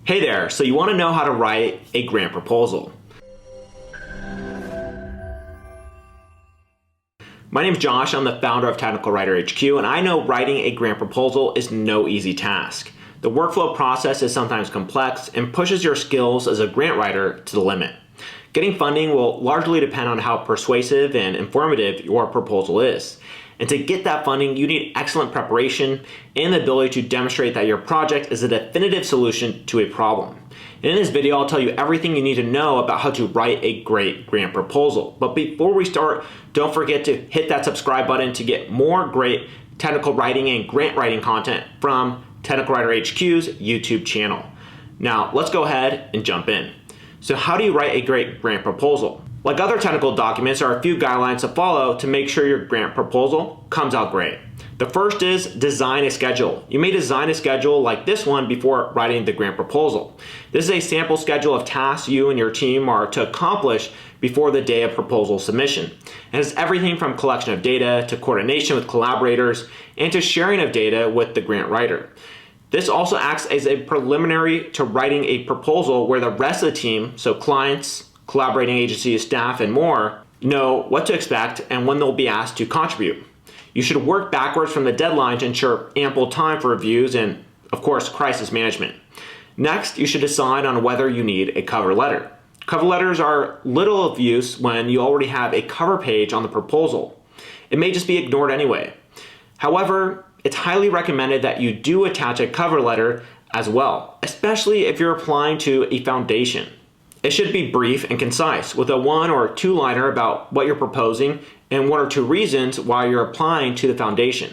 Hey there, so you want to know how to write a grant proposal. My name is Josh, I'm the founder of Technical Writer HQ, and I know writing a grant proposal is no easy task. The workflow process is sometimes complex and pushes your skills as a grant writer to the limit. Getting funding will largely depend on how persuasive and informative your proposal is. And to get that funding, you need excellent preparation and the ability to demonstrate that your project is a definitive solution to a problem. And in this video, I'll tell you everything you need to know about how to write a great grant proposal. But before we start, don't forget to hit that subscribe button to get more great technical writing and grant writing content from Technical Writer HQ's YouTube channel. Now, let's go ahead and jump in. So how do you write a great grant proposal? Like other technical documents, there are a few guidelines to follow to make sure your grant proposal comes out great. The first is design a schedule. You may design a schedule like this one before writing the grant proposal. This is a sample schedule of tasks you and your team are to accomplish before the day of proposal submission. And it's everything from collection of data to coordination with collaborators and to sharing of data with the grant writer. This also acts as a preliminary to writing a proposal where the rest of the team, so clients, collaborating agencies, staff, and more, know what to expect and when they'll be asked to contribute. You should work backwards from the deadline to ensure ample time for reviews and, of course, crisis management. Next, you should decide on whether you need a cover letter. Cover letters are little of use when you already have a cover page on the proposal. It may just be ignored anyway. However, it's highly recommended that you do attach a cover letter as well, especially if you're applying to a foundation. It should be brief and concise, with a 1 or 2 liner about what you're proposing and 1 or 2 reasons why you're applying to the foundation.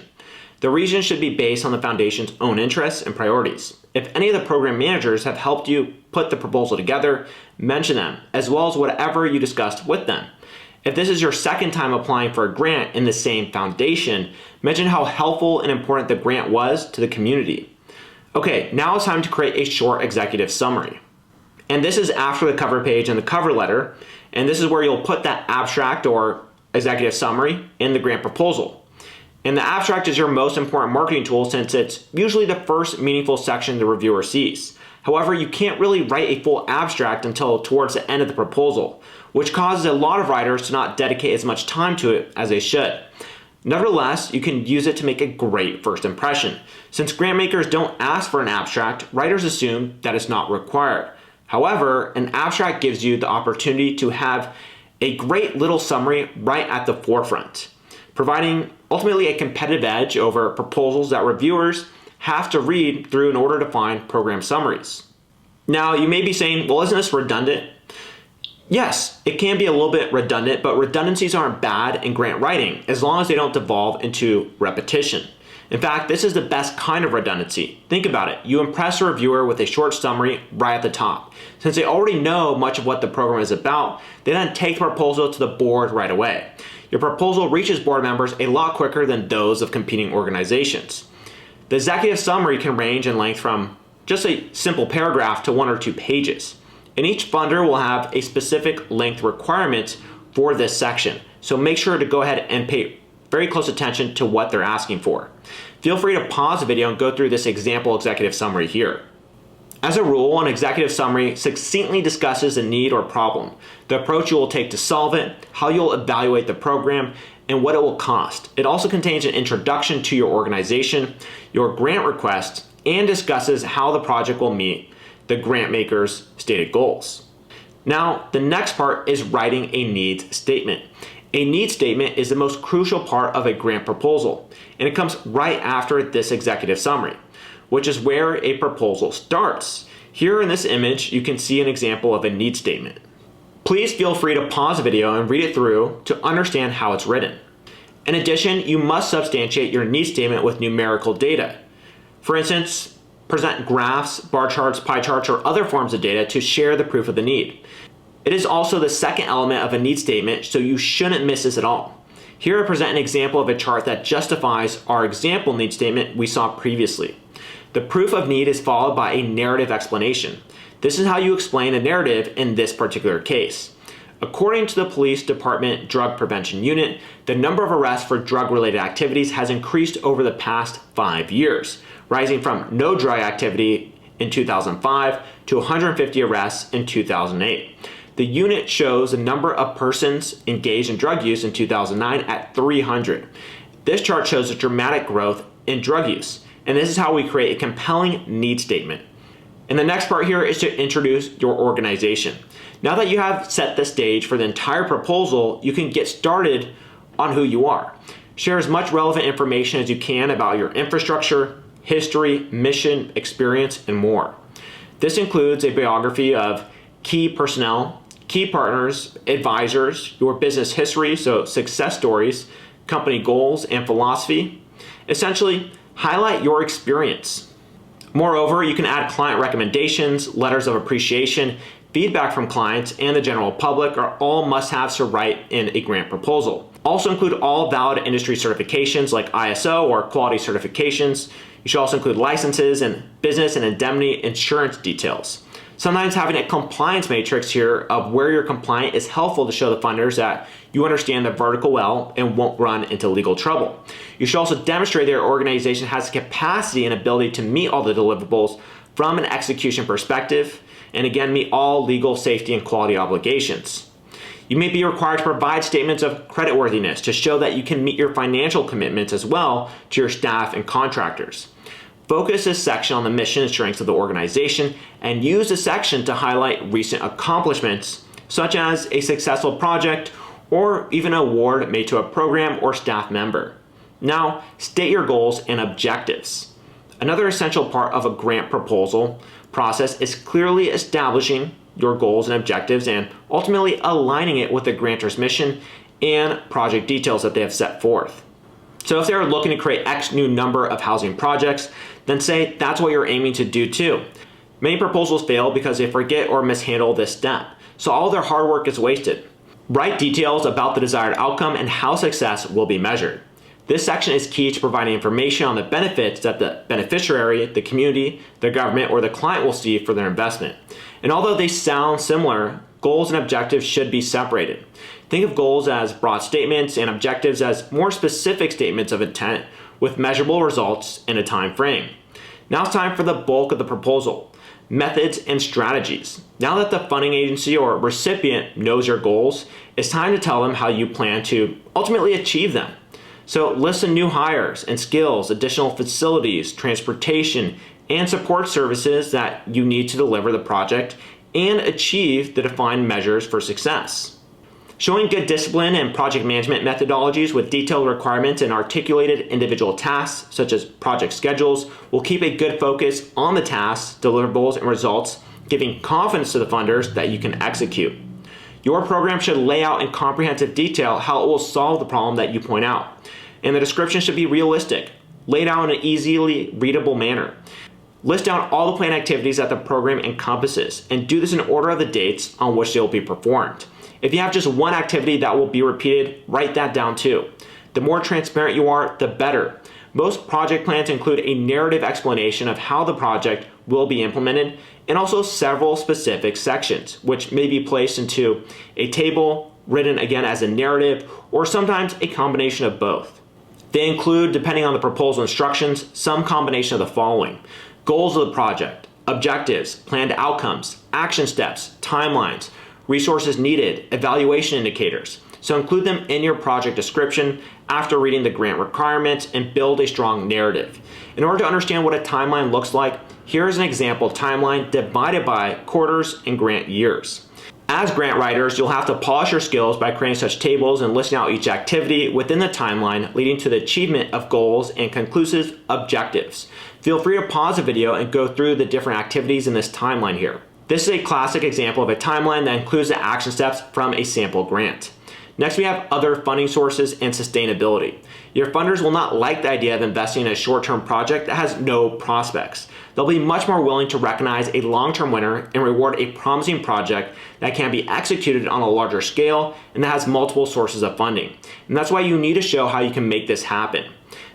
The reasons should be based on the foundation's own interests and priorities. If any of the program managers have helped you put the proposal together, mention them, as well as whatever you discussed with them. If this is your second time applying for a grant in the same foundation, mention how helpful and important the grant was to the community. Okay, now it's time to create a short executive summary. And this is after the cover page and the cover letter, and this is where you'll put that abstract or executive summary in the grant proposal. And the abstract is your most important marketing tool since it's usually the first meaningful section the reviewer sees. However, you can't really write a full abstract until towards the end of the proposal, which causes a lot of writers to not dedicate as much time to it as they should. Nevertheless, you can use it to make a great first impression. Since grant makers don't ask for an abstract, writers assume that it's not required. However, an abstract gives you the opportunity to have a great little summary right at the forefront, providing ultimately a competitive edge over proposals that reviewers have to read through in order to find program summaries. Now, you may be saying, well, isn't this redundant? Yes, it can be a little bit redundant, but redundancies aren't bad in grant writing as long as they don't devolve into repetition. In fact, this is the best kind of redundancy. Think about it. You impress a reviewer with a short summary right at the top. Since they already know much of what the program is about, they then take the proposal to the board right away. Your proposal reaches board members a lot quicker than those of competing organizations. The executive summary can range in length from just a simple paragraph to 1 or 2 pages. And each funder will have a specific length requirement for this section. So make sure to go ahead and pay very close attention to what they're asking for. Feel free to pause the video and go through this example executive summary here. As a rule, an executive summary succinctly discusses a need or problem, the approach you will take to solve it, how you'll evaluate the program, and what it will cost. It also contains an introduction to your organization, your grant request, and discusses how the project will meet the grant maker's stated goals. Now, the next part is writing a needs statement. A needs statement is the most crucial part of a grant proposal, and it comes right after this executive summary, which is where a proposal starts. Here in this image, you can see an example of a needs statement. Please feel free to pause the video and read it through to understand how it's written. In addition, you must substantiate your needs statement with numerical data. For instance, present graphs, bar charts, pie charts, or other forms of data to share the proof of the need. It is also the second element of a need statement, so you shouldn't miss this at all. Here I present an example of a chart that justifies our example need statement we saw previously. The proof of need is followed by a narrative explanation. This is how you explain a narrative in this particular case. According to the Police Department Drug Prevention Unit, the number of arrests for drug-related activities has increased over the past 5 years, rising from no drug activity in 2005 to 150 arrests in 2008. The unit shows the number of persons engaged in drug use in 2009 at 300. This chart shows a dramatic growth in drug use, and this is how we create a compelling need statement. And the next part here is to introduce your organization. Now that you have set the stage for the entire proposal, you can get started on who you are. Share as much relevant information as you can about your infrastructure, history, mission, experience, and more. This includes a biography of key personnel, key partners, advisors, your business history, so success stories, company goals, and philosophy. Essentially, highlight your experience. Moreover, you can add client recommendations, letters of appreciation, feedback from clients, and the general public are all must-haves to write in a grant proposal. Also include all valid industry certifications like ISO or quality certifications. You should also include licenses and business and indemnity insurance details. Sometimes having a compliance matrix here of where you're compliant is helpful to show the funders that you understand the vertical well and won't run into legal trouble. You should also demonstrate that your organization has the capacity and ability to meet all the deliverables from an execution perspective, and again, meet all legal, safety, and quality obligations. You may be required to provide statements of creditworthiness to show that you can meet your financial commitments as well to your staff and contractors. Focus this section on the mission and strengths of the organization and use this section to highlight recent accomplishments, such as a successful project or even an award made to a program or staff member. Now, state your goals and objectives. Another essential part of a grant proposal process is clearly establishing your goals and objectives and ultimately aligning it with the grantor's mission and project details that they have set forth. So if they're looking to create X new number of housing projects, then say that's what you're aiming to do too. Many proposals fail because they forget or mishandle this step, so all their hard work is wasted. Write details about the desired outcome and how success will be measured. This section is key to providing information on the benefits that the beneficiary, the community, the government, or the client will see for their investment. And although they sound similar, goals and objectives should be separated. Think of goals as broad statements and objectives as more specific statements of intent with measurable results in a time frame. Now it's time for the bulk of the proposal, methods and strategies. Now that the funding agency or recipient knows your goals, it's time to tell them how you plan to ultimately achieve them. So list the new hires and skills, additional facilities, transportation, and support services that you need to deliver the project and achieve the defined measures for success. Showing good discipline and project management methodologies with detailed requirements and articulated individual tasks, such as project schedules, will keep a good focus on the tasks, deliverables, and results, giving confidence to the funders that you can execute. Your program should lay out in comprehensive detail how it will solve the problem that you point out. And the description should be realistic, laid out in an easily readable manner. List down all the planned activities that the program encompasses, and do this in order of the dates on which they will be performed. If you have just one activity that will be repeated, write that down too. The more transparent you are, the better. Most project plans include a narrative explanation of how the project will be implemented, and also several specific sections, which may be placed into a table, written again as a narrative, or sometimes a combination of both. They include, depending on the proposal instructions, some combination of the following: goals of the project, objectives, planned outcomes, action steps, timelines, resources needed, evaluation indicators. So include them in your project description after reading the grant requirements and build a strong narrative. In order to understand what a timeline looks like, here is an example timeline divided by quarters and grant years. As grant writers, you'll have to polish your skills by creating such tables and listing out each activity within the timeline, leading to the achievement of goals and conclusive objectives. Feel free to pause the video and go through the different activities in this timeline here. This is a classic example of a timeline that includes the action steps from a sample grant. Next, we have other funding sources and sustainability. Your funders will not like the idea of investing in a short-term project that has no prospects. They'll be much more willing to recognize a long-term winner and reward a promising project that can be executed on a larger scale and that has multiple sources of funding. And that's why you need to show how you can make this happen.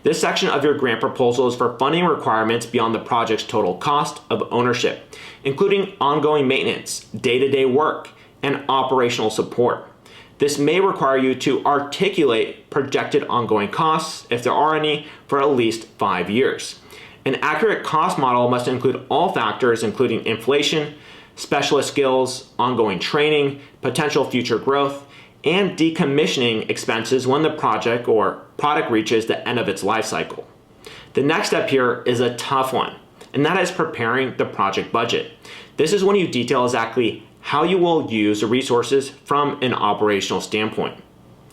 This section of your grant proposal is for funding requirements beyond the project's total cost of ownership, including ongoing maintenance, day-to-day work, and operational support. This may require you to articulate projected ongoing costs, if there are any, for at least 5 years. An accurate cost model must include all factors, including inflation, specialist skills, ongoing training, potential future growth, and decommissioning expenses when the project or product reaches the end of its life cycle. The next step here is a tough one, and that is preparing the project budget. This is when you detail exactly how you will use the resources from an operational standpoint.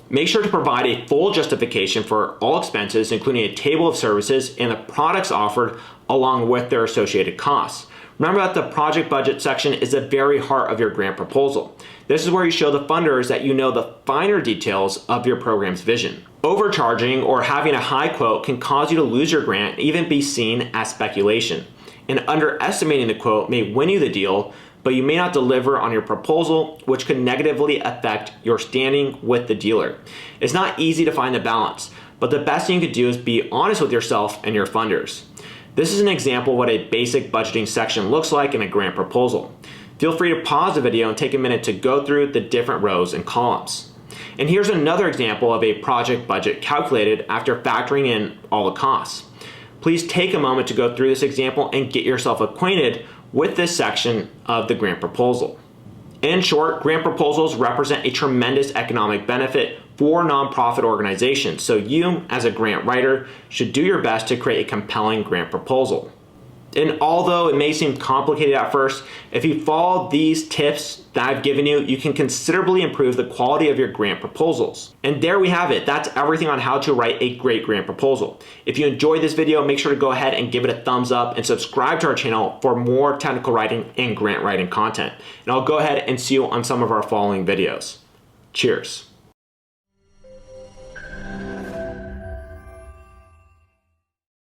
Make sure to provide a full justification for all expenses, including a table of services and the products offered along with their associated costs. Remember that the project budget section is the very heart of your grant proposal. This is where you show the funders that you know the finer details of your program's vision. Overcharging or having a high quote can cause you to lose your grant and even be seen as speculation. And underestimating the quote may win you the deal, but you may not deliver on your proposal, which could negatively affect your standing with the dealer. It's not easy to find the balance, but the best thing you could do is be honest with yourself and your funders. This is an example of what a basic budgeting section looks like in a grant proposal. Feel free to pause the video and take a minute to go through the different rows and columns. And here's another example of a project budget calculated after factoring in all the costs. Please take a moment to go through this example and get yourself acquainted with this section of the grant proposal. In short, grant proposals represent a tremendous economic benefit for nonprofit organizations, so you, as a grant writer, should do your best to create a compelling grant proposal. And although it may seem complicated at first, if you follow these tips that I've given you, you can considerably improve the quality of your grant proposals. And there we have it. That's everything on how to write a great grant proposal. If you enjoyed this video, make sure to go ahead and give it a thumbs up and subscribe to our channel for more technical writing and grant writing content. And I'll go ahead and see you on some of our following videos. Cheers.